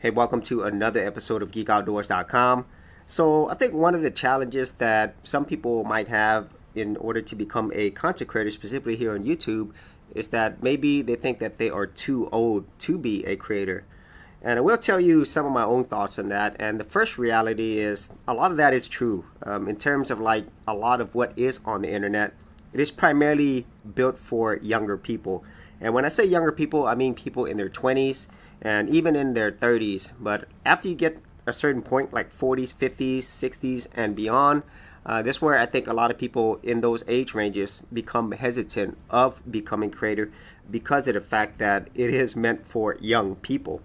Hey, welcome to another episode of GeekOutdoors.com. So I think one of the challenges that some people might have in order to become a content creator, specifically here on YouTube, is that maybe they think that they are too old to be a creator. And I will tell you some of my own thoughts on that. And the first reality is a lot of that is true. In terms of like a lot of what is on the internet, it is primarily built for younger people. And when I say younger people, I mean people in their 20s and even in their 30s. But after you get a certain point, like 40s, 50s, 60s, and beyond, this is where I think a lot of people in those age ranges become hesitant of becoming creator because of the fact that it is meant for young people.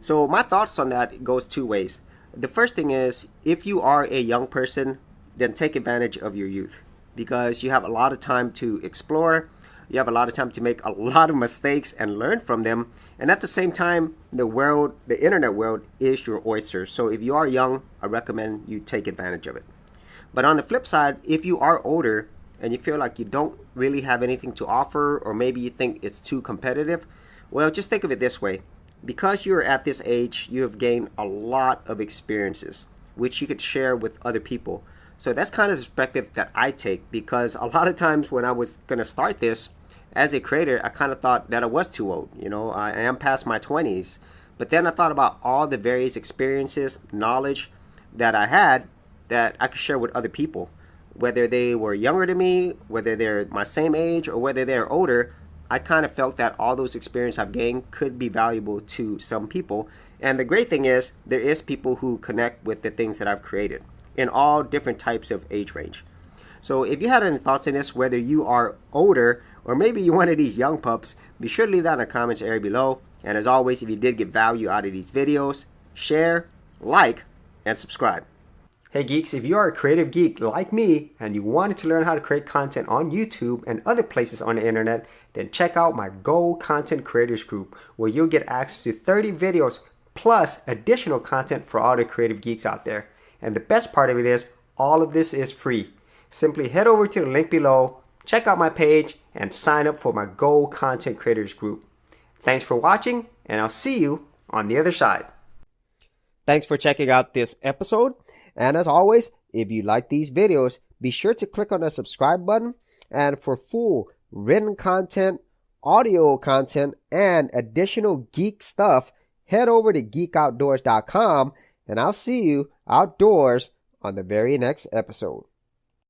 So my thoughts on that goes two ways. The first thing is, if you are a young person, then take advantage of your youth because you have a lot of time to explore. You have a lot of time to make a lot of mistakes and learn from them. And at the same time, the internet world is your oyster. So if you are young, I recommend you take advantage of it. But on the flip side, if you are older and you feel like you don't really have anything to offer, or maybe you think it's too competitive, well, just think of it this way. Because you're at this age, you have gained a lot of experiences, which you could share with other people. So that's kind of the perspective that I take, because a lot of times when I was going to start this as a creator, I kind of thought that I was too old. You know, I am past my 20s. But then I thought about all the various experiences, knowledge that I had that I could share with other people. Whether they were younger than me, whether they're my same age, or whether they're older, I kind of felt that all those experiences I've gained could be valuable to some people. And the great thing is, there is people who connect with the things that I've created in all different types of age range. So if you had any thoughts on this, whether you are older or maybe you're one of these young pups, be sure to leave that in the comments area below. And as always, if you did get value out of these videos, share, like, and subscribe. Hey geeks, if you are a creative geek like me and you wanted to learn how to create content on YouTube and other places on the internet, then check out my Gold Content Creators Group, where you'll get access to 30 videos plus additional content for all the creative geeks out there. And the best part of it is, all of this is free. Simply head over to the link below, check out my page, and sign up for my Gold Content Creators Group. Thanks for watching, and I'll see you on the other side. Thanks for checking out this episode. And as always, if you like these videos, be sure to click on the subscribe button. And for full written content, audio content, and additional geek stuff, head over to GeekOutdoors.com, and I'll see you outdoors on the very next episode.